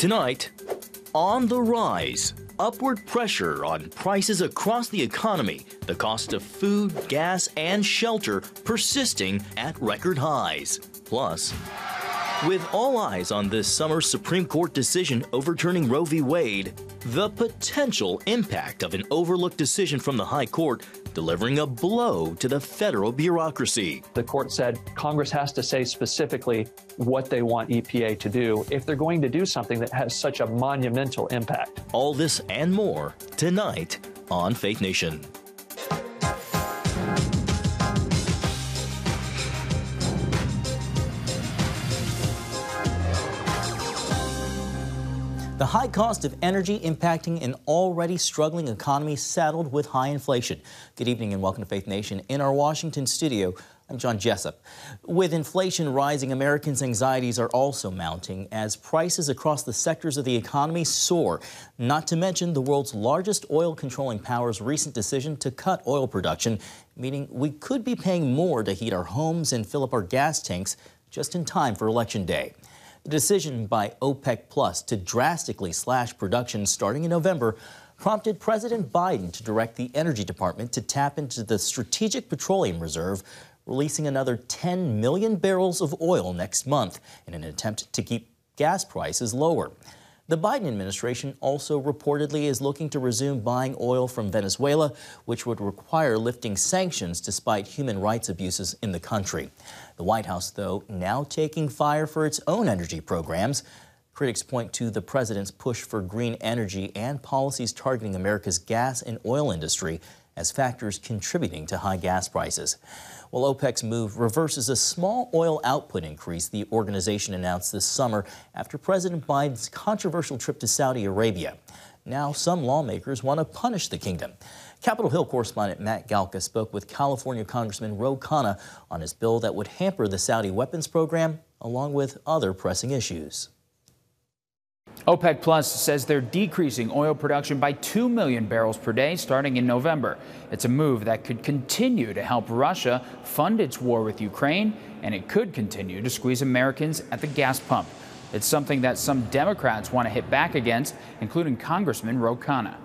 Tonight, on the rise, upward pressure on prices across the economy, the cost of food, gas, and shelter persisting at record highs. Plus, with all eyes on this summer's Supreme Court decision overturning Roe v. Wade, the potential impact of an overlooked decision from the High Court delivering a blow to the federal bureaucracy. The court said Congress has to say specifically what they want EPA to do if they're going to do something that has such a monumental impact. All this and more tonight on Faith Nation. The high cost of energy impacting an already struggling economy saddled with high inflation. Good evening and welcome to Faith Nation. In our Washington studio, I'm John Jessup. With inflation rising, Americans' anxieties are also mounting as prices across the sectors of the economy soar, not to mention the world's largest oil-controlling power's recent decision to cut oil production, meaning we could be paying more to heat our homes and fill up our gas tanks just in time for Election Day. The decision by OPEC Plus to drastically slash production starting in November prompted President Biden to direct the Energy Department to tap into the Strategic Petroleum Reserve, releasing another 10 million barrels of oil next month in an attempt to keep gas prices lower. The Biden administration also reportedly is looking to resume buying oil from Venezuela, which would require lifting sanctions despite human rights abuses in the country. The White House, though, now taking fire for its own energy programs. Critics point to the president's push for green energy and policies targeting America's gas and oil industry as factors contributing to high gas prices. Well, OPEC's move reverses a small oil output increase the organization announced this summer after President Biden's controversial trip to Saudi Arabia. Now some lawmakers want to punish the kingdom. Capitol Hill correspondent Matt Galka spoke with California Congressman Ro Khanna on his bill that would hamper the Saudi weapons program, along with other pressing issues. OPEC Plus says they're decreasing oil production by 2 million barrels per day starting in November. It's a move that could continue to help Russia fund its war with Ukraine, and it could continue to squeeze Americans at the gas pump. It's something that some Democrats want to hit back against, including Congressman Ro Khanna.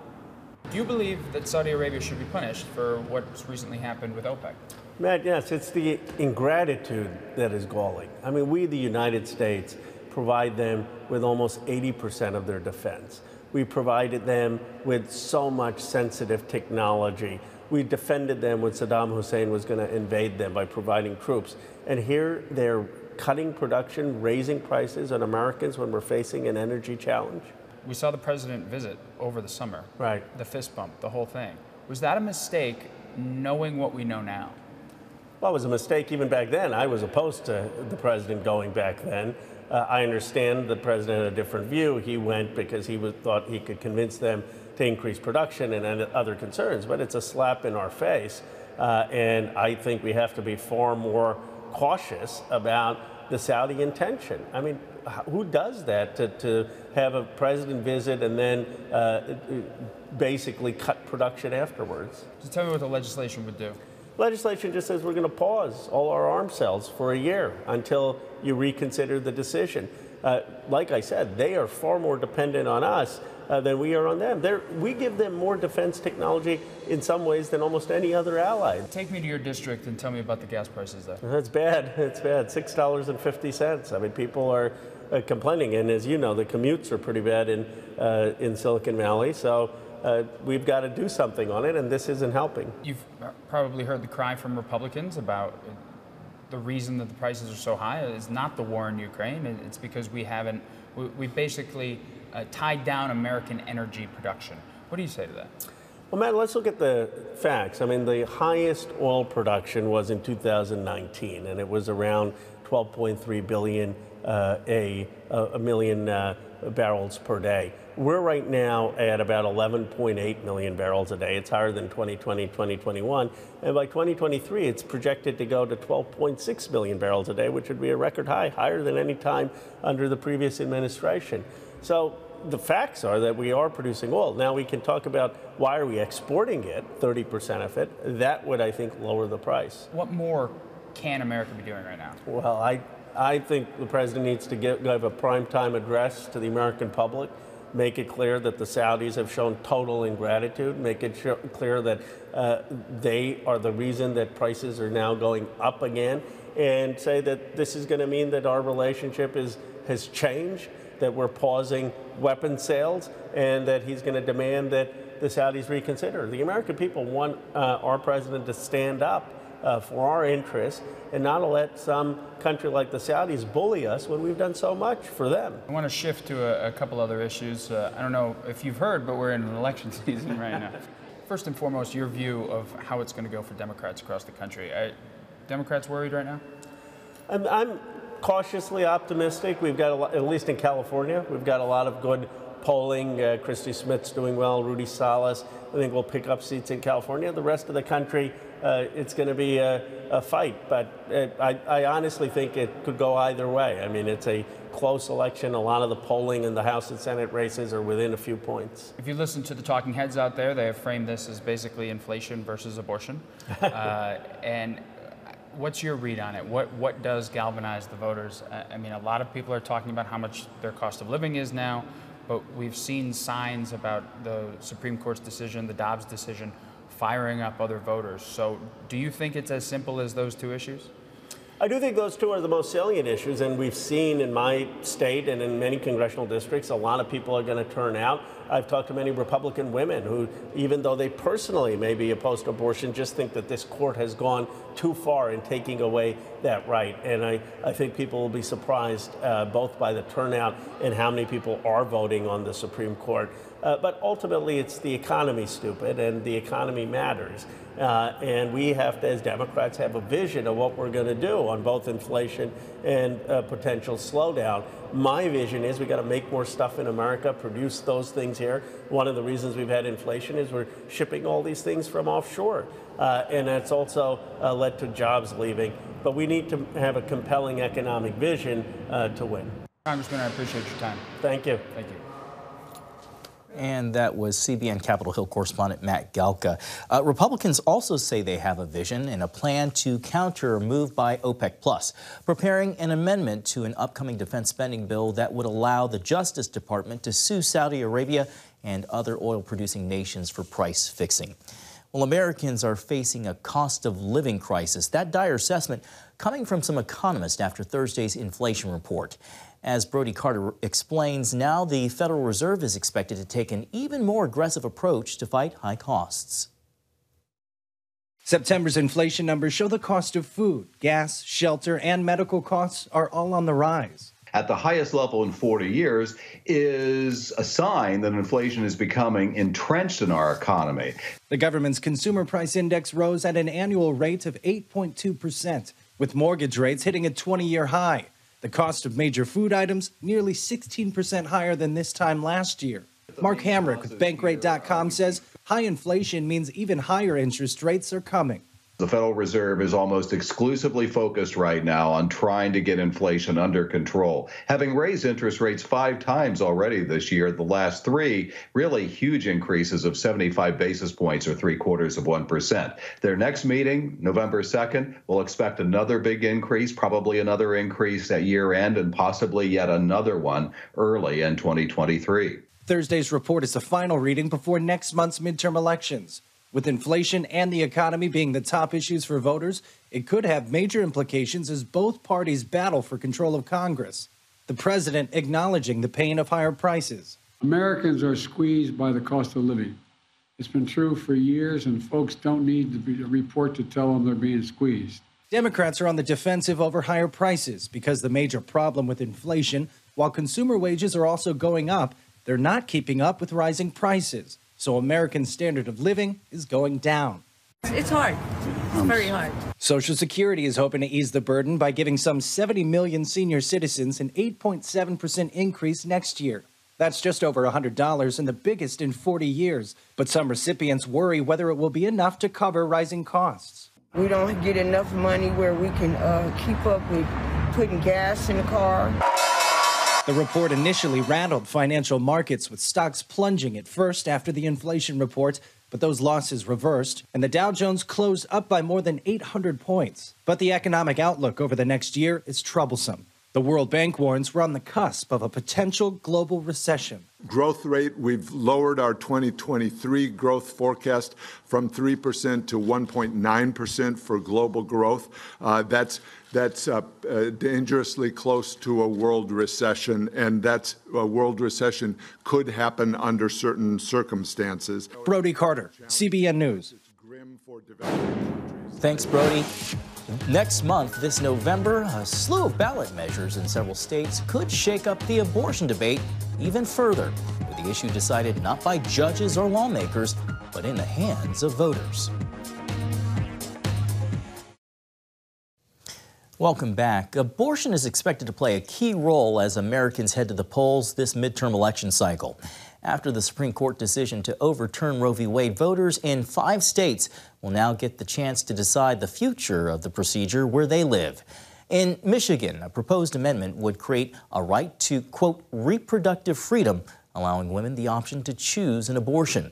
Do you believe that Saudi Arabia should be punished for what's recently happened with OPEC? Matt, yes, it's the ingratitude that is galling. I mean, we, the United States, provide them with almost 80% of their defense. We provided them with so much sensitive technology. We defended them when Saddam Hussein was going to invade them by providing troops. And here they're cutting production, raising prices on Americans when we're facing an energy challenge. We saw the president visit over the summer. Right. The fist bump, the whole thing. Was that a mistake, knowing what we know now? Well, it was a mistake even back then. I was opposed to the president going back then. I understand the president had a different view. He went because he thought he could convince them to increase production and other concerns, but it's a slap in our face. And I think we have to be far more cautious about the Saudi intention. I mean, who does that to have a president visit and then basically cut production afterwards? Just tell me what the legislation would do. Legislation just says we're going to pause all our arms sales for a year until you reconsider the decision. Like I said, they are far more dependent on us than we are on them. We give them more defense technology in some ways than almost any other ally. Take me to your district and tell me about the gas prices there. It's bad. It's bad. $6.50. I mean, people are complaining, and as you know, the commutes are pretty bad in Silicon Valley. So we've got to do something on it, and this isn't helping. You've probably heard the cry from Republicans about the reason that the prices are so high is not the war in Ukraine. It's because we basically tied down American energy production. What do you say to that? Well, Matt, let's look at the facts. I mean, the highest oil production was in 2019, and it was around 12.3 billion a million barrels per day. We're right now at about 11.8 million barrels a day. It's higher than 2020, 2021. And by 2023, it's projected to go to 12.6 million barrels a day, which would be a record high, higher than any time under the previous administration. So the facts are that we are producing oil. Now we can talk about why are we exporting it, 30% of it. That would, I think, lower the price. What more can America be doing right now? Well, I think the president needs to give a primetime address to the American public, make it clear that the Saudis have shown total ingratitude, make it clear that they are the reason that prices are now going up again, and say that this is going to mean that our relationship has changed, that we're pausing weapons sales, and that he's going to demand that the Saudis reconsider. The American people want our president to stand up for our interests and not to let some country like the Saudis bully us when we've done so much for them. I want to shift to a couple other issues. I don't know if you've heard, but we're in an election season right now. First and foremost, your view of how it's going to go for Democrats across the country. Democrats worried right now? I'm cautiously optimistic. We've got, at least in California, we've got a lot of good polling. Christy Smith's doing well, Rudy Salas. I think we'll pick up seats in California. The rest of the country, it's going to be a fight. But I honestly think it could go either way. I mean, it's a close election. A lot of the polling in the House and Senate races are within a few points. If you listen to the talking heads out there, they have framed this as basically inflation versus abortion. And what's your read on it? What does galvanize the voters? I mean, a lot of people are talking about how much their cost of living is now, but we've seen signs about the Supreme Court's decision, the Dobbs decision, firing up other voters. So do you think it's as simple as those two issues? I do think those two are the most salient issues, and we've seen in my state and in many congressional districts, a lot of people are going to turn out. I've talked to many Republican women who, even though they personally may be opposed to abortion, just think that this court has gone too far in taking away that right. And I think people will be surprised both by the turnout and how many people are voting on the Supreme Court. But ultimately, it's the economy, stupid, and the economy matters. And we have to, as Democrats, have a vision of what we're going to do on both inflation and potential slowdown. My vision is we got to make more stuff in America, produce those things here. One of the reasons we've had inflation is we're shipping all these things from offshore. And that's also led to jobs leaving. But we need to have a compelling economic vision to win. Congressman, I appreciate your time. Thank you. Thank you. And that was CBN Capitol Hill correspondent Matt Galka. Republicans also say they have a vision and a plan to counter a move by OPEC+, preparing an amendment to an upcoming defense spending bill that would allow the Justice Department to sue Saudi Arabia and other oil-producing nations for price fixing. Well, Americans are facing a cost of living crisis. That dire assessment coming from some economists after Thursday's inflation report. As Brody Carter explains, now the Federal Reserve is expected to take an even more aggressive approach to fight high costs. September's inflation numbers show the cost of food, gas, shelter, and medical costs are all on the rise. At the highest level in 40 years is a sign that inflation is becoming entrenched in our economy. The government's consumer price index rose at an annual rate of 8.2%, with mortgage rates hitting a 20-year high. The cost of major food items nearly 16% higher than this time last year. Mark Hamrick with Bankrate.com says high inflation means even higher interest rates are coming. The Federal Reserve is almost exclusively focused right now on trying to get inflation under control, having raised interest rates 5 times already this year. The last 3 really huge increases of 75 basis points or 0.75%. Their next meeting, November 2nd, will expect another big increase, probably another increase at year end and possibly yet another one early in 2023. Thursday's report is the final reading before next month's midterm elections. With inflation and the economy being the top issues for voters, it could have major implications as both parties battle for control of Congress. The president acknowledging the pain of higher prices. Americans are squeezed by the cost of living. It's been true for years, and folks don't need a report to tell them they're being squeezed. Democrats are on the defensive over higher prices because the major problem with inflation, while consumer wages are also going up, they're not keeping up with rising prices. So Americans' standard of living is going down. It's hard. It's very hard. Social Security is hoping to ease the burden by giving some 70 million senior citizens an 8.7% increase next year. That's just over $100 and the biggest in 40 years. But some recipients worry whether it will be enough to cover rising costs. We don't get enough money where we can keep up with putting gas in the car. The report initially rattled financial markets, with stocks plunging at first after the inflation report, but those losses reversed, and the Dow Jones closed up by more than 800 points. But the economic outlook over the next year is troublesome. The World Bank warns we're on the cusp of a potential global recession. Growth rate, we've lowered our 2023 growth forecast from 3% to 1.9% for global growth. That's dangerously close to a world recession, and that a world recession could happen under certain circumstances. Brody Carter, CBN News. Thanks, Brody. Next month, this November, a slew of ballot measures in several states could shake up the abortion debate even further, with the issue decided not by judges or lawmakers, but in the hands of voters. Welcome back. Abortion is expected to play a key role as Americans head to the polls this midterm election cycle. After the Supreme Court decision to overturn Roe v. Wade, voters in 5 states will now get the chance to decide the future of the procedure where they live. In Michigan, a proposed amendment would create a right to, quote, reproductive freedom, allowing women the option to choose an abortion.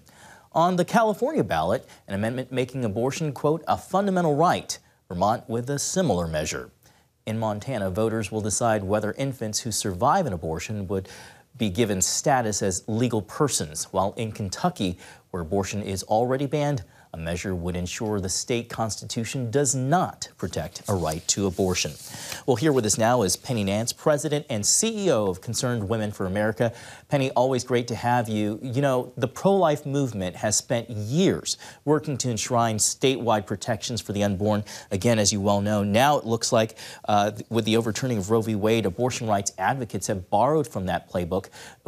On the California ballot, an amendment making abortion, quote, a fundamental right. Vermont with a similar measure. In Montana, voters will decide whether infants who survive an abortion would be given status as legal persons, while in Kentucky, where abortion is already banned, a measure would ensure the state constitution does not protect a right to abortion. Well, here with us now is Penny Nance, President and CEO of Concerned Women for America. Penny, always great to have you. You know, the pro-life movement has spent years working to enshrine statewide protections for the unborn. Again, as you well know, now it looks like with the overturning of Roe v. Wade, abortion rights advocates have borrowed from that playbook,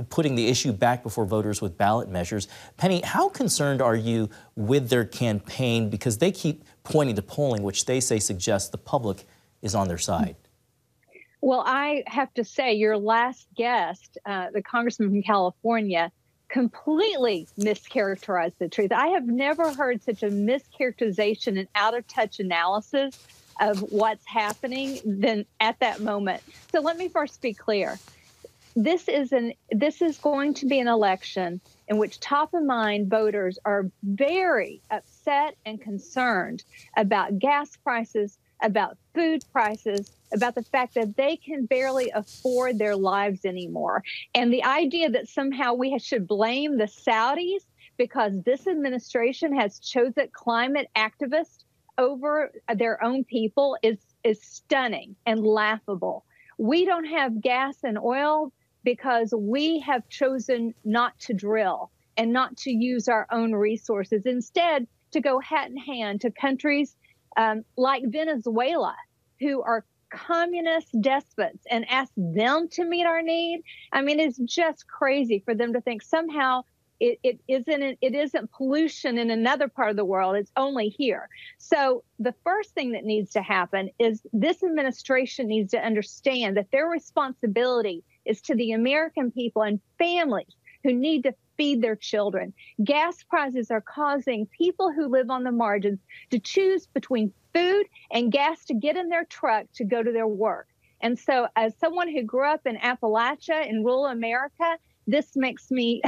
putting the issue back before voters with ballot measures. Penny, how concerned are you with their campaign, because they keep pointing to polling which they say suggests the public is on their side? Well, I have to say your last guest, the congressman from California, completely mischaracterized the truth. I have never heard such a mischaracterization and out-of-touch analysis of what's happening than at that moment. So let me first be clear. This is going to be an election in which top-of-mind voters are very upset and concerned about gas prices, about food prices, about the fact that they can barely afford their lives anymore. And the idea that somehow we should blame the Saudis because this administration has chosen climate activists over their own people is stunning and laughable. We don't have gas and oil because we have chosen not to drill and not to use our own resources. Instead, to go hat in hand to countries like Venezuela, who are communist despots, and ask them to meet our need. I mean, it's just crazy for them to think somehow it isn't pollution in another part of the world. It's only here. So the first thing that needs to happen is this administration needs to understand that their responsibility is to the American people and families who need to feed their children. Gas prices are causing people who live on the margins to choose between food and gas to get in their truck to go to their work. And so as someone who grew up in Appalachia in rural America, this makes me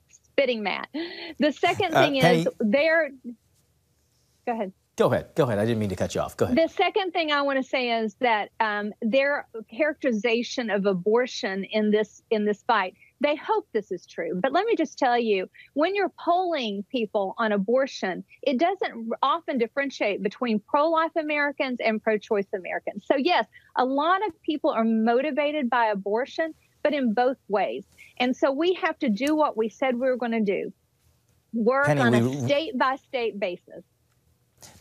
spitting mad. The second thing is Go ahead. Go ahead. I didn't mean to cut you off. Go ahead. The second thing I want to say is that their characterization of abortion in this fight, they hope this is true. But let me just tell you, when you're polling people on abortion, it doesn't often differentiate between pro-life Americans and pro-choice Americans. So yes, a lot of people are motivated by abortion, but in both ways. And so we have to do what we said we were going to do, work on a state-by-state basis.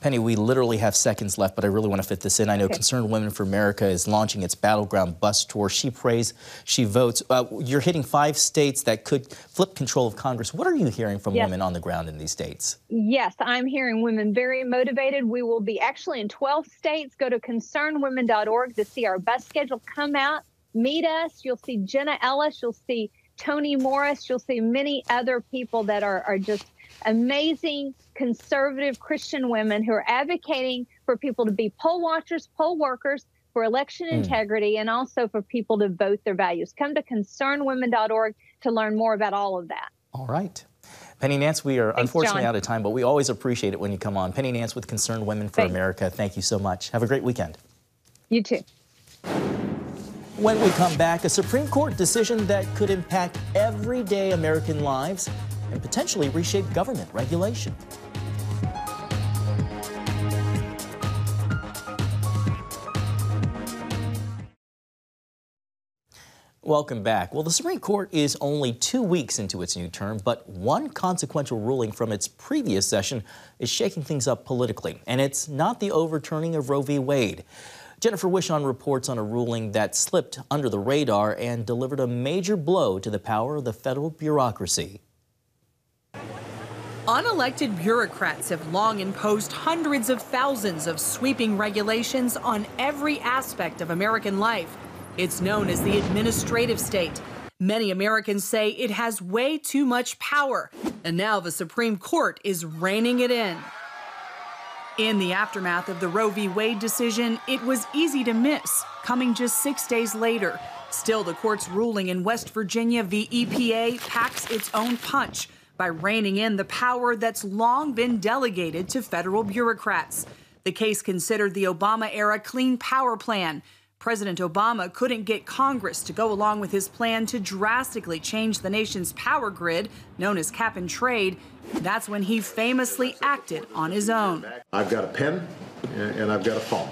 Penny, we literally have seconds left, but I really want to fit this in. I know Concerned Women for America is launching its Battleground bus tour. She prays, she votes. You're hitting 5 states that could flip control of Congress. What are you hearing from women on the ground in these states? Yes, I'm hearing women very motivated. We will be actually in 12 states. Go to concernedwomen.org to see our bus schedule. Come out, meet us. You'll see Jenna Ellis. You'll see Toni Morris. You'll see many other people that are just amazing conservative Christian women who are advocating for people to be poll watchers, poll workers, for election integrity, and also for people to vote their values. Come to concernedwomen.org to learn more about all of that. All right. Penny Nance, we are unfortunately out of time, but we always appreciate it when you come on. Penny Nance with Concerned Women for America, thank you so much. Have a great weekend. You too. When we come back, a Supreme Court decision that could impact everyday American lives and potentially reshape government regulation. Welcome back. Well, the Supreme Court is only 2 weeks into its new term, but one consequential ruling from its previous session is shaking things up politically, and it's not the overturning of Roe v. Wade. Jennifer Wishon reports on a ruling that slipped under the radar and delivered a major blow to the power of the federal bureaucracy. Unelected bureaucrats have long imposed hundreds of thousands of sweeping regulations on every aspect of American life. It's known as the administrative state. Many Americans say it has way too much power, and now the Supreme Court is reining it in. In the aftermath of the Roe v. Wade decision, it was easy to miss, coming just 6 days later. Still, the court's ruling in West Virginia v. EPA packs its own punch by reining in the power that's long been delegated to federal bureaucrats. The case considered the Obama-era Clean Power Plan. President Obama couldn't get Congress to go along with his plan to drastically change the nation's power grid, known as cap and trade. That's when he famously acted on his own. I've got a pen and I've got a phone,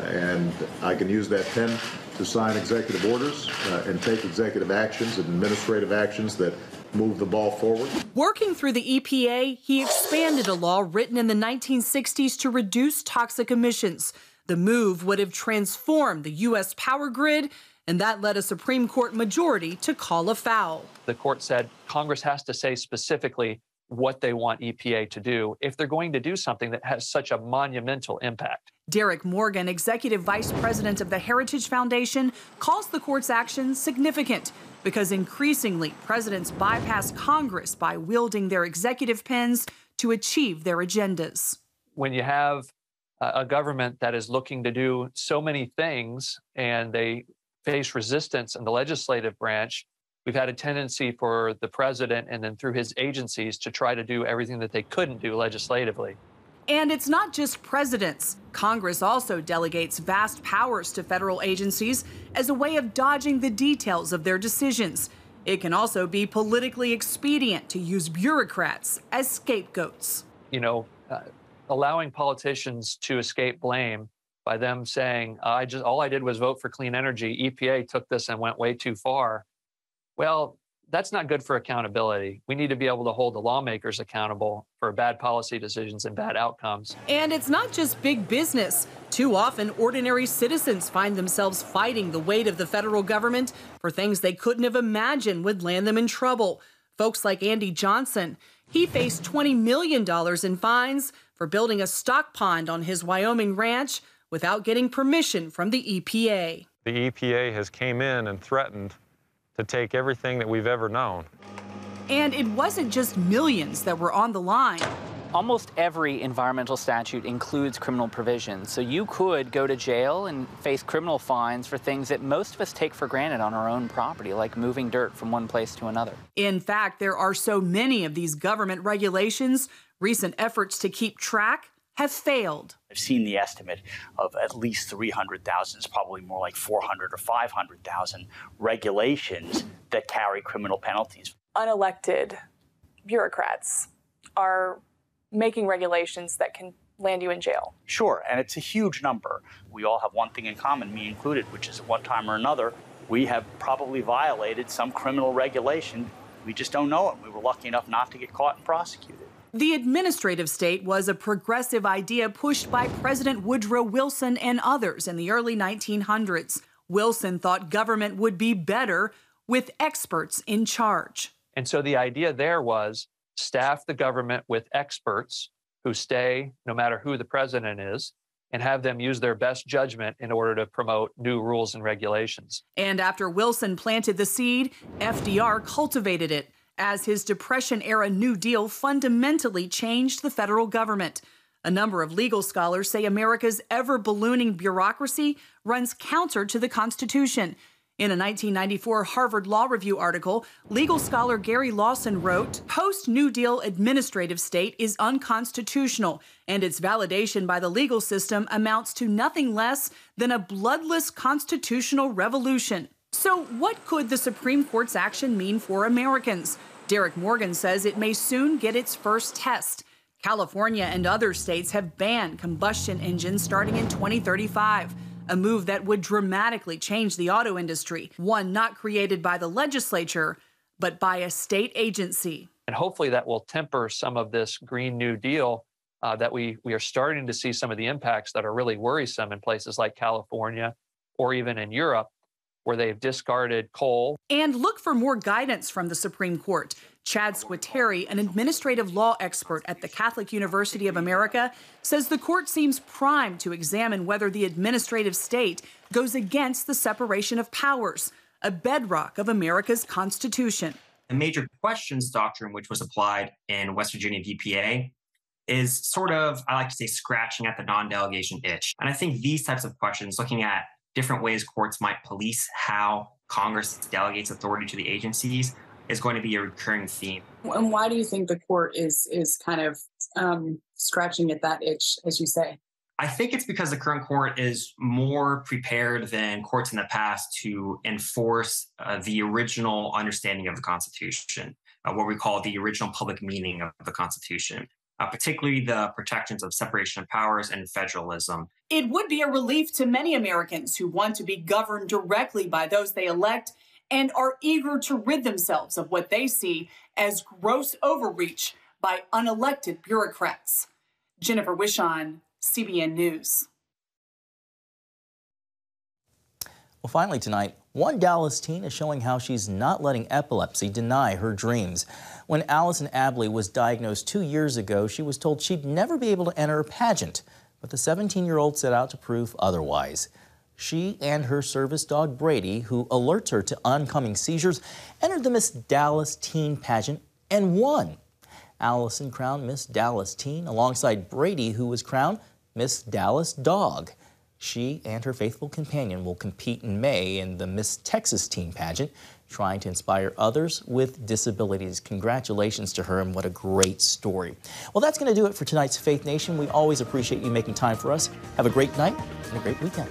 and I can use that pen to sign executive orders and take executive actions and administrative actions that move the ball forward. Working through the EPA, he expanded a law written in the 1960s to reduce toxic emissions. The move would have transformed the U.S. power grid, and that led a Supreme Court majority to call a foul. The court said Congress has to say specifically what they want EPA to do if they're going to do something that has such a monumental impact. Derek Morgan, executive vice president of the Heritage Foundation, calls the court's action significant because increasingly presidents bypass Congress by wielding their executive pens to achieve their agendas. When you have a government that is looking to do so many things and they face resistance in the legislative branch, we've had a tendency for the president and then through his agencies to try to do everything that they couldn't do legislatively. And it's not just presidents. Congress also delegates vast powers to federal agencies as a way of dodging the details of their decisions. It can also be politically expedient to use bureaucrats as scapegoats. Allowing politicians to escape blame by them saying, all I did was vote for clean energy. EPA took this and went way too far. Well, that's not good for accountability. We need to be able to hold the lawmakers accountable for bad policy decisions and bad outcomes. And it's not just big business. Too often, ordinary citizens find themselves fighting the weight of the federal government for things they couldn't have imagined would land them in trouble. Folks like Andy Johnson, he faced $20 million in fines for building a stock pond on his Wyoming ranch without getting permission from the EPA. The EPA has came in and threatened to take everything that we've ever known. And it wasn't just millions that were on the line. Almost every environmental statute includes criminal provisions, so you could go to jail and face criminal fines for things that most of us take for granted on our own property, like moving dirt from one place to another. In fact, there are so many of these government regulations, recent efforts to keep track have failed. I've seen the estimate of at least 300,000, it's probably more like 400 or 500,000 regulations that carry criminal penalties. Unelected bureaucrats are making regulations that can land you in jail. Sure, and it's a huge number. We all have one thing in common, me included, which is at one time or another, we have probably violated some criminal regulation. We just don't know it. We were lucky enough not to get caught and prosecuted. The administrative state was a progressive idea pushed by President Woodrow Wilson and others in the early 1900s. Wilson thought government would be better with experts in charge. And so the idea there was staff the government with experts who stay no matter who the president is and have them use their best judgment in order to promote new rules and regulations. And after Wilson planted the seed, FDR cultivated it as his Depression-era New Deal fundamentally changed the federal government. A number of legal scholars say America's ever-ballooning bureaucracy runs counter to the Constitution. In a 1994 Harvard Law Review article, legal scholar Gary Lawson wrote, "Post-New Deal administrative state is unconstitutional, and its validation by the legal system amounts to nothing less than a bloodless constitutional revolution." So what could the Supreme Court's action mean for Americans? Derek Morgan says it may soon get its first test. California and other states have banned combustion engines starting in 2035. A move that would dramatically change the auto industry, one not created by the legislature, but by a state agency. And hopefully that will temper some of this Green New Deal that we are starting to see some of the impacts that are really worrisome in places like California or even in Europe, where they've discarded coal. And look for more guidance from the Supreme Court. Chad Squitieri, an administrative law expert at the Catholic University of America, says the court seems primed to examine whether the administrative state goes against the separation of powers, a bedrock of America's Constitution. The major questions doctrine, which was applied in West Virginia VPA, is sort of, I like to say, scratching at the non-delegation itch. And I think these types of questions, looking at different ways courts might police how Congress delegates authority to the agencies, is going to be a recurring theme. And why do you think the court is kind of scratching at that itch, as you say? I think it's because the current court is more prepared than courts in the past to enforce the original understanding of the Constitution, what we call the original public meaning of the Constitution, particularly the protections of separation of powers and federalism. It would be a relief to many Americans who want to be governed directly by those they elect and are eager to rid themselves of what they see as gross overreach by unelected bureaucrats. Jennifer Wishon, CBN News. Well, finally tonight, one Dallas teen is showing how she's not letting epilepsy deny her dreams. When Allison Abley was diagnosed 2 years ago, she was told she'd never be able to enter a pageant, but the 17-year-old set out to prove otherwise. She and her service dog Brady, who alerts her to oncoming seizures, entered the Miss Dallas Teen pageant and won. Allison crowned Miss Dallas Teen alongside Brady, who was crowned Miss Dallas Dog. She and her faithful companion will compete in May in the Miss Texas Teen pageant, trying to inspire others with disabilities. Congratulations to her, and what a great story. Well, that's going to do it for tonight's Faith Nation. We always appreciate you making time for us. Have a great night and a great weekend.